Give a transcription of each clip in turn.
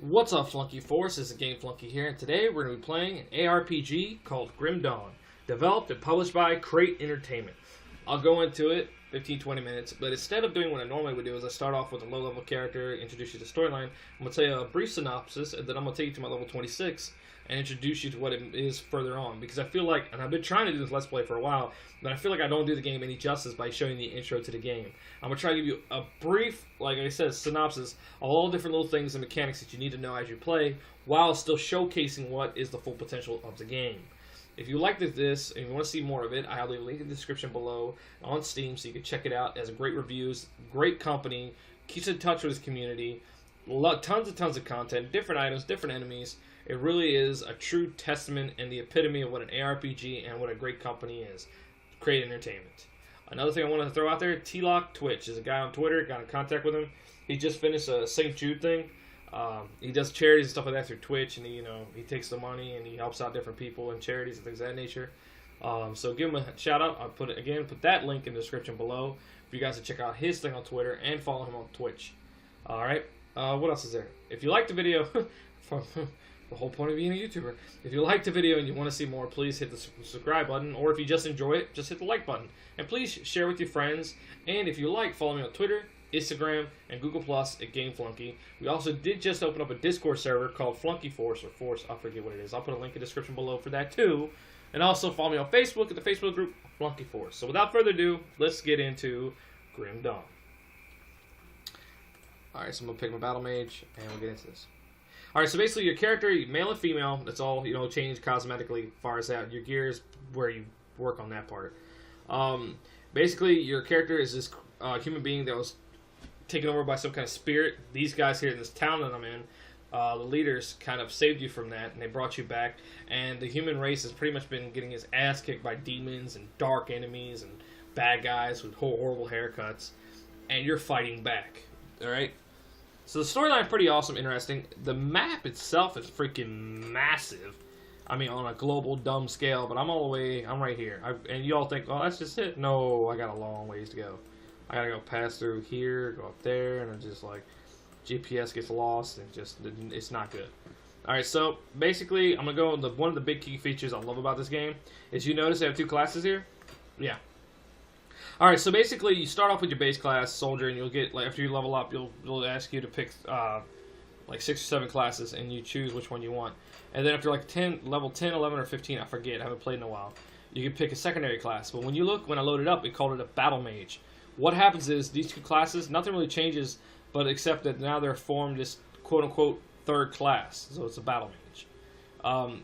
What's up, Flunkie Force? This is Game Flunkie here, and today we're going to be playing an ARPG called Grim Dawn, developed and published by Crate Entertainment. I'll go into it 15-20 minutes, but instead of doing what I normally would do is I start off with a low-level character, introduce you to the storyline. I'm going to tell you a brief synopsis, and then I'm going to take you to my level 26 and introduce you to what it is further on, because I feel like, and I've been trying to do this Let's Play for a while, but I feel like I don't do the game any justice by showing the intro to the game. I'm going to try to give you a brief, like I said, synopsis of all different little things and mechanics that you need to know as you play, while still showcasing what is the full potential of the game. If you like this and you want to see more of it, I'll leave a link in the description below on Steam so you can check it out. It has great reviews, great company, keeps in touch with his community, tons of content, different items, different enemies. It really is a true testament and the epitome of what an ARPG and what a great company is. Crate Entertainment. Another thing I want to throw out there, Tealoc-Twitch is a guy on Twitter. Got in contact with him. He just finished a St. Jude thing. He does charities and stuff like that through Twitch, and he takes the money and he helps out different people and charities and things of that nature. So give him a shout out. I'll put that link in the description below for you guys to check out his thing on Twitter and follow him on Twitch. All right. What else is there? If you like the video, from the whole point of being a YouTuber, if you like the video and you want to see more, please hit the subscribe button, or if you just enjoy it, just hit the like button. And please share with your friends. And if you like, follow me on Twitter, Instagram, and Google Plus at Game Flunkie. We also did just open up a Discord server called Flunkie Force, or Force, I forget what it is. I'll put a link in the description below for that too. And also follow me on Facebook at the Facebook group Flunkie Force. So without further ado, let's get into Grim Dawn. Alright, so I'm going to pick my Battle Mage, and we'll get into this. Alright, so basically your character, male and female, that's all, changed cosmetically as far as that. Your gear is where you work on that part. Basically, your character is this human being that was taken over by some kind of spirit. These guys here in this town that I'm in, the leaders kind of saved you from that, and they brought you back. And the human race has pretty much been getting its ass kicked by demons and dark enemies and bad guys with horrible haircuts. And you're fighting back. Alright? So the storyline is pretty awesome, interesting. The map itself is freaking massive. I mean, on a global dumb scale, but I'm right here. And you all think, oh, that's just it. No, I got a long ways to go. I gotta go pass through here, go up there, and it's just like GPS gets lost, and it's not good. Alright, so basically, I'm gonna go on one of the big key features I love about this game is you notice I have two classes here? Yeah. Alright, so basically you start off with your base class, soldier, and you'll get, like, after you level up, it'll ask you to pick like 6 or 7 classes, and you choose which one you want. And then after like level 10, 11, or 15, I forget, I haven't played in a while, you can pick a secondary class. But when I loaded up, it called it a Battle Mage. What happens is, these two classes, nothing really changes, but except that now they're formed this quote-unquote third class, so it's a Battle Mage.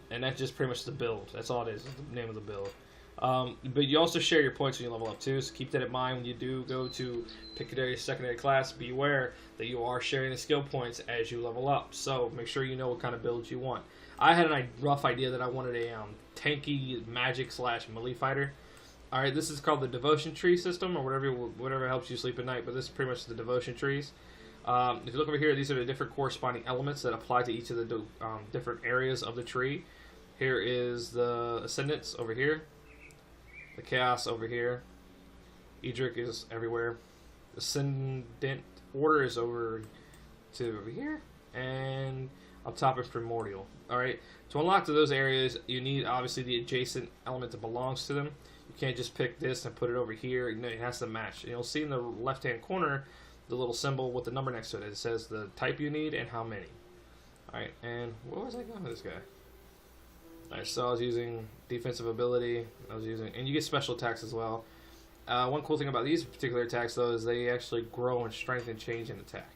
And that's just pretty much the build. That's all it is the name of the build. But you also share your points when you level up too, so keep that in mind when you do go to pick a secondary class. Be aware that you are sharing the skill points as you level up, so make sure you know what kind of build you want. I had a rough idea that I wanted a tanky magic / melee fighter. Alright, this is called the Devotion Tree system, or whatever helps you sleep at night, but this is pretty much the Devotion Trees. If you look over here, these are the different corresponding elements that apply to each of the different areas of the tree. Here is the Ascendants over here. The Chaos over here. Edric is everywhere. Ascendant Order is over here. And up top is Primordial. Alright, to unlock to those areas, you need obviously the adjacent element that belongs to them. You can't just pick this and put it over here. No, it has to match. And you'll see in the left-hand corner the little symbol with the number next to it. It says the type you need and how many. Alright, and what was I going with this guy? Alright, so I was using defensive ability. And you get special attacks as well. One cool thing about these particular attacks, though, is they actually grow in strength and change in attack.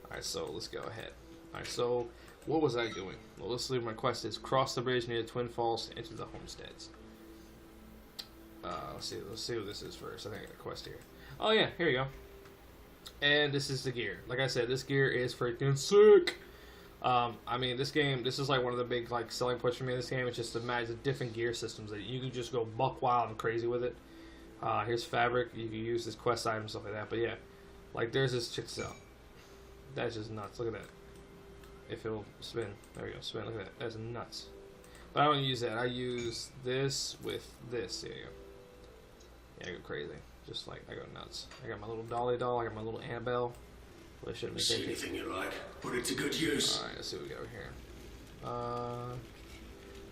Alright, so let's go ahead. Alright, so what was I doing? Well, let's leave my quest is cross the bridge near the Twin Falls to enter the homesteads. Let's see what this is first. I think I got a quest here. Oh yeah, here you go. And this is the gear. Like I said, this gear is freaking sick. I mean, this is like one of the big selling points for me in this game. It's just the different gear systems that you can just go buck wild and crazy with it. Here's fabric. You can use this quest item and stuff like that. But yeah, like there's this chick cell. That's just nuts. Look at that. If it'll spin. There we go. Spin. Look at that. That's nuts. But I don't use that. I use this with this. There you go. Yeah, I go crazy. Just I go nuts. I got my little Dolly doll. I got my little Annabelle. Well, I shouldn't make See anything you like? Put it to good use. Alright, let's see what we got over here.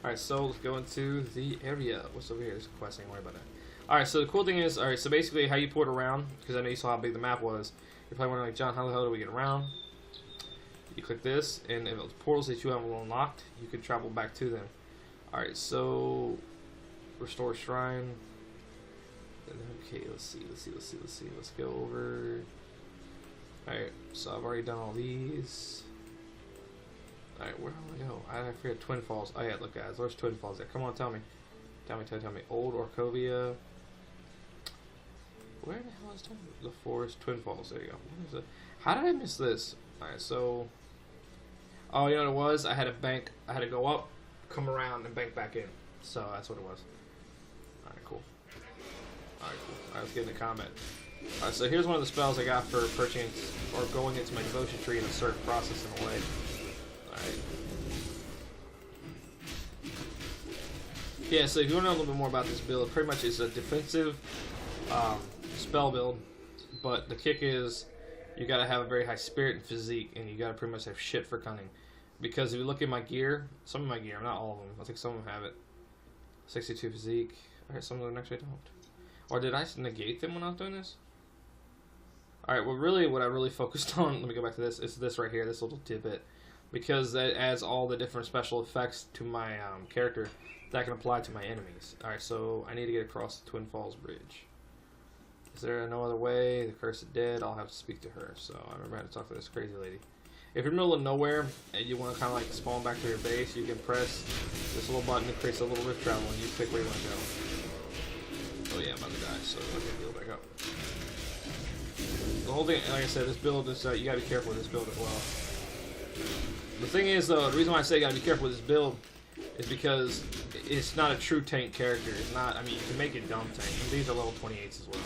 Alright, so let's go into the area. What's over here? There's a quest, ain't worry about that. Alright, so the cool thing is, alright, so basically how you port around, because I know you saw how big the map was. You're probably wondering, like, John, how the hell do we get around? You click this, and if it's portals that you have unlocked, you can travel back to them. Alright, so restore shrine. Okay, let's see. Let's go over. Alright, so I've already done all these. Alright, where do I go? I forget Twin Falls. Oh yeah, look guys, there's Twin Falls there. Come on, tell me. Tell me. Old Orcovia. Where the hell is the forest? Twin Falls, there you go. What is it? How did I miss this? Alright, so... Oh, you know what it was? I had to go up, come around, and bank back in. So that's what it was. Alright, cool. Alright, let's get into combat. Alright, so here's one of the spells I got for purchasing or going into my devotion tree in a certain process in a way. Alright. Yeah, so if you want to know a little bit more about this build, pretty much it's a defensive spell build, but the kick is you gotta have a very high spirit and physique, and you gotta pretty much have shit for cunning. Because if you look at my gear, some of my gear, not all of them, I think some of them have it. 62 physique. Alright, some of them actually don't. Or did I negate them when I was doing this? Alright, well really what I really focused on, let me go back to this, is this right here, this little tidbit. Because that adds all the different special effects to my character that I can apply to my enemies. Alright, so I need to get across the Twin Falls Bridge. Is there no other way? The Cursed Dead, I'll have to speak to her. So I remember how to talk to this crazy lady. If you're in the middle of nowhere and you want to kind of like spawn back to your base, you can press this little button that creates a little rift travel and you pick where you want to go. Oh yeah, I'm about to die, so okay, heal back up. The whole thing, like I said, this build is, you gotta be careful with this build as well. The thing is though, the reason why I say you gotta be careful with this build is because it's not a true tank character. It's not, I mean, you can make it dumb tank, and these are level 28s as well.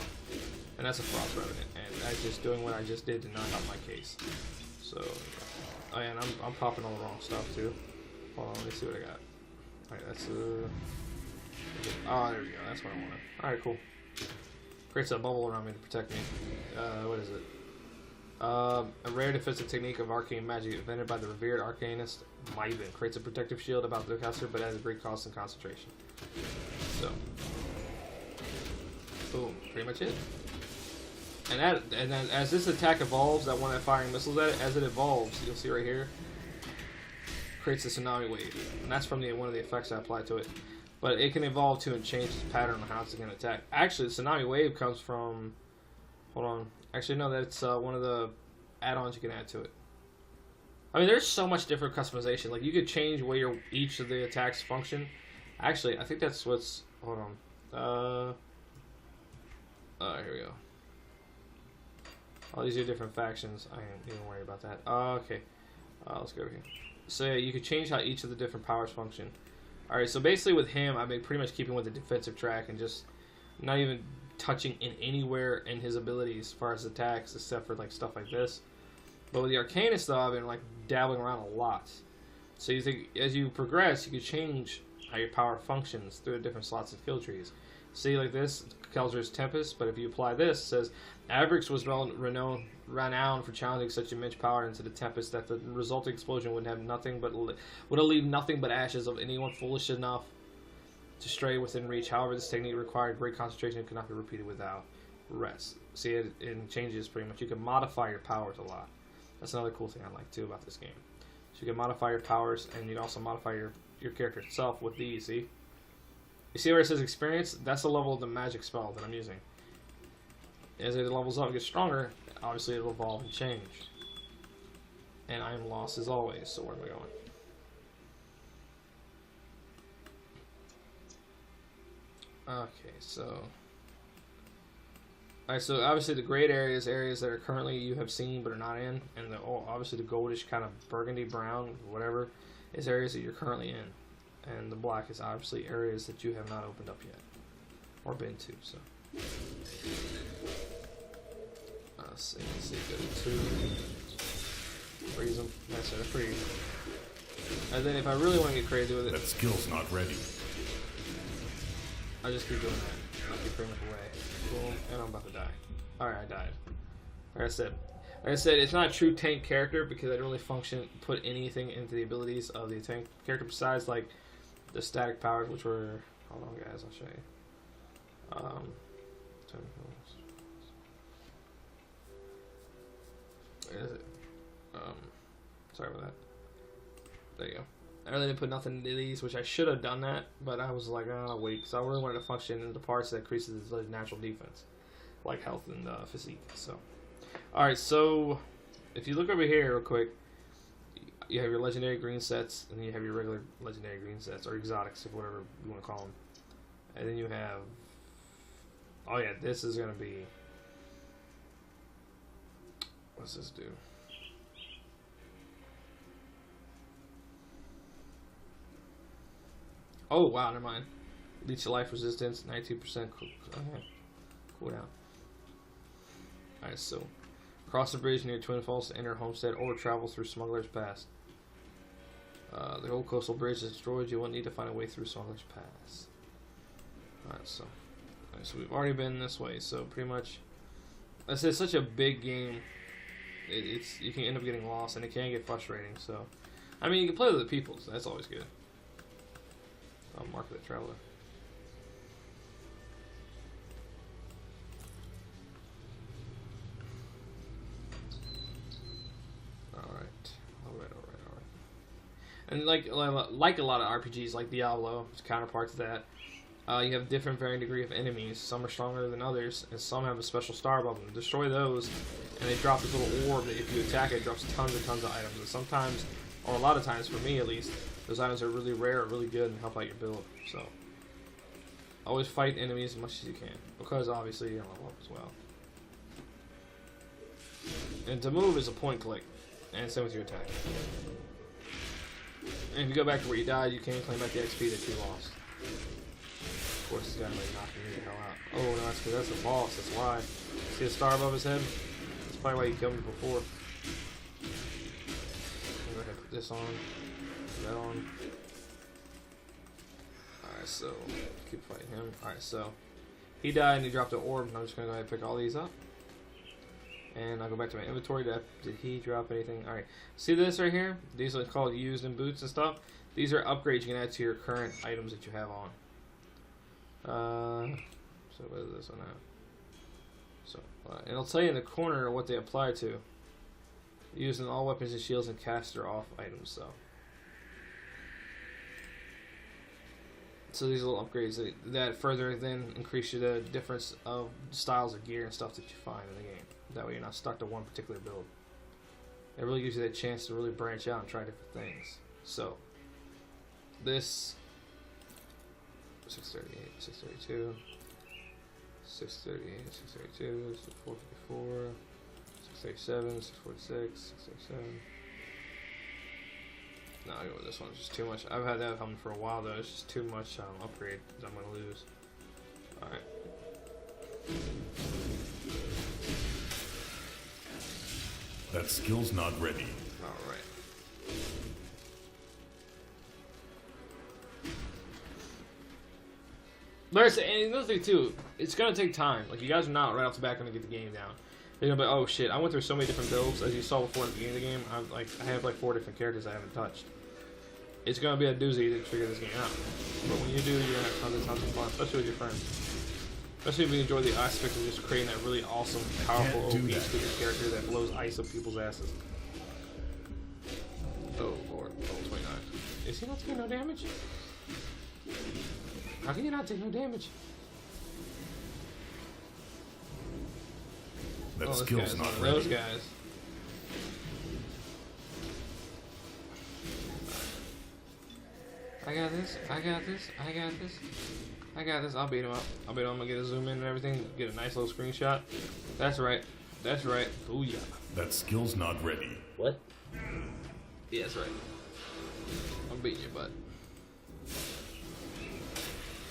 And that's a Frost Revenant, and that's just doing what I just did to not help my case. So, oh yeah, and I'm popping all the wrong stuff too. Hold on, let me see what I got. Alright, that's oh, there we go, that's what I wanted. Alright, cool. Creates a bubble around me to protect me. What is it? A rare defensive technique of arcane magic invented by the revered arcanist Maven. Creates a protective shield about the caster, but has a great cost and concentration. So, boom, pretty much it. And then as this attack evolves, that one that firing missiles at it, as it evolves, you'll see right here, creates a tsunami wave, and that's from one of the effects I applied to it. But it can evolve to and change its pattern on how it's going to attack. Actually, the tsunami wave comes from, hold on. Actually, no, that's one of the add-ons you can add to it. I mean, there's so much different customization. Like, you could change where each of the attacks function. Actually, I think that's what's... Hold on. Here we go. All these are different factions. I ain't even worried about that. Okay. Let's go over here. So, yeah, you could change how each of the different powers function. Alright, so basically with him, I've been pretty much keeping with the defensive track and just not even touching in anywhere in his abilities as far as attacks, except for like stuff like this. But with the Arcanist though, I've been like dabbling around a lot. So you think as you progress, you can change how your power functions through the different slots and skill trees. See like this, Kelzer's Tempest, but if you apply this, it says Avrix was renowned for challenging such immense power into the Tempest that the resulting explosion would have leave nothing but ashes of anyone foolish enough to stray within reach. However, this technique required great concentration and could not be repeated without rest. See, it changes pretty much. You can modify your powers a lot. That's another cool thing I like too about this game. So you can modify your powers, and you can also modify your character itself with these. See? You see where it says experience? That's the level of the magic spell that I'm using. As it levels up and gets stronger, obviously it'll evolve and change. And I am lost as always, so where am I going? Okay, so... Alright, so obviously the great areas that are currently you have seen but are not in, and obviously the goldish kind of burgundy brown, whatever, is areas that you're currently in. And the black is obviously areas that you have not opened up yet, or been to, so. Let's see, go to 2. Freeze them. That's it, freeze. And then if I really want to get crazy with it... That skill's not ready. I just keep doing that. I keep bringing it away. Boom, and I'm about to die. Alright, I died. Like I said, Like I said, it's not a true tank character because I don't really put anything into the abilities of the tank character besides like the static powers, which were, hold on guys, I'll show you. Where is it? Sorry about that. There you go. I really didn't put nothing into these, which I should have done that, but I was like, oh, wait, because I really wanted to function into parts that increases the natural defense, like health and physique. So, all right, so if you look over here real quick, you have your legendary green sets, and then you have your regular legendary green sets, or exotics, or whatever you want to call them. And then you have, oh yeah, this is going to be, what's this do? Oh, wow, never mind. Leech of life resistance, 92% cooldown. Alright, so cross the bridge near Twin Falls to enter Homestead or travel through Smuggler's Pass. The old coastal bridge is destroyed. You will need to find a way through Smuggler's Pass. Alright, so we've already been this way, so pretty much, it's such a big game, you can end up getting lost, and it can get frustrating, so, I mean, you can play with other people, so that's always good. I'll mark that traveler. Alright. And like a lot of RPGs, like Diablo, its counterpart to that, you have different varying degree of enemies. Some are stronger than others, and some have a special star above them. Destroy those, and they drop this little orb that if you attack it, drops tons and tons of items. And sometimes, or a lot of times for me at least, those items are really rare or really good and help out your build. So, always fight enemies as much as you can, because obviously you're gonna level up as well. And to move is a point click, and same with your attack. And if you go back to where you died, you can't claim back the XP that you lost. Of course, this guy like knocking me the hell out. Oh no, that's because that's the boss. That's why. See a star above his head? That's probably why you killed me before. I'm gonna go ahead and put this on. Put that on. Alright, so keep fighting him. Alright, so he died and he dropped an orb, and I'm just gonna go ahead and pick all these up. And I'll go back to my inventory. Did he drop anything? Alright. See this right here? These are called used and boots and stuff. These are upgrades you can add to your current items that you have on. So what is this one now? So, and it'll tell you in the corner what they apply to. Using all weapons and shields and caster off items, so these little upgrades that further then increase the difference of styles of gear and stuff that you find in the game. That way you're not stuck to one particular build. It really gives you that chance to really branch out and try different things. So, this 638, 632, 638, 632, 454, 637, 646, 637. No, I'll go with this one. It's just too much. I've had that coming for a while though. It's just too much upgrade that I'm going to lose. Alright. That skill's not ready. Alright. There's another thing too. It's gonna take time. Like you guys are not right off the bat gonna get the game down. You're gonna be, oh shit! I went through so many different builds, as you saw before in the beginning of the game. I have like 4 different characters I haven't touched. It's gonna be a doozy to figure this game out. But when you do, you're gonna have tons and tons of fun, especially with your friends. Especially if you enjoy the aspect of just creating that really awesome, powerful OP stupid character that blows ice up people's asses. Oh lord, level 29. Is he not taking no damage? How can you not take no damage? That skill's not ready. Those guys. I got this. I got this. I got this. I got this. I'll beat him up. I'll beat him. I'm gonna get a zoom in and everything. Get a nice little screenshot. That's right. That's right. Booyah. That skill's not ready. What? Yeah, that's right. I'm beating your butt.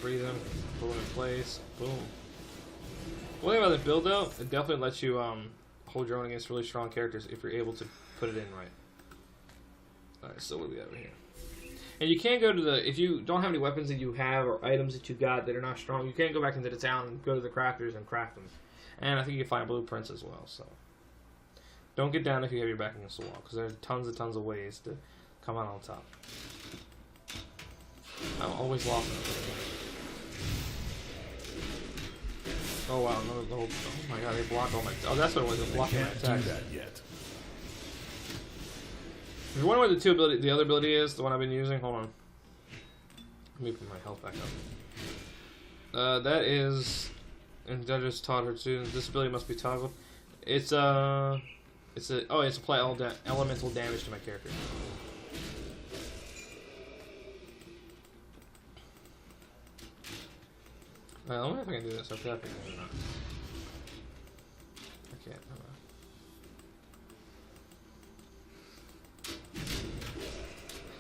Freeze him. Pull him in place. Boom. One thing about the build though, it definitely lets you hold your own against really strong characters if you're able to put it in right. Alright, so what do we have here? And you can't go to the, if you don't have any weapons that you have or items that you got that are not strong, you can't go back into the town and go to the crafters and craft them. And I think you can find blueprints as well, so. Don't get down if you have your back against the wall, because there's tons of ways to come out on top. I'm always lost. Oh wow, no, oh my god, they block all my... Oh, that's what it was, they're blocking my attacks. Can't do that yet. If you wonder what the other ability is, the one I've been using, hold on. Let me put my health back up. That is... And judges taught her to. This ability must be toggled. It's apply elemental damage to my character. I wonder if I can do this. Okay, I can do it. I can't.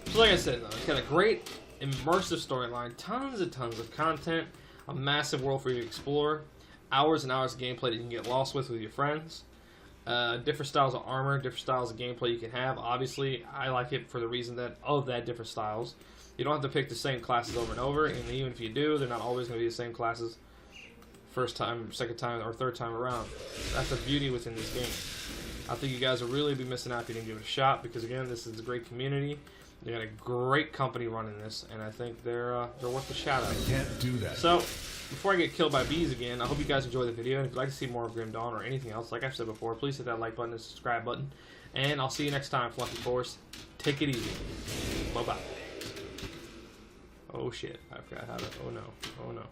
So like I said, though, it's got a great immersive storyline, tons of content, a massive world for you to explore, hours and hours of gameplay that you can get lost with your friends. Different styles of armor, different styles of gameplay you can have. Obviously, I like it for the reason that different styles. You don't have to pick the same classes over and over, and even if you do, they're not always going to be the same classes first time, second time, or third time around. That's the beauty within this game. I think you guys will really be missing out if you didn't give it a shot, because again, this is a great community. They got a great company running this, and I think they're worth the shout out. I can't do that. So, before I get killed by bees again, I hope you guys enjoy the video, and if you'd like to see more of Grim Dawn or anything else, like I've said before, please hit that like button and subscribe button. And I'll see you next time, Flunkie Force. Take it easy. Bye-bye. Oh shit, I forgot how to... Oh no.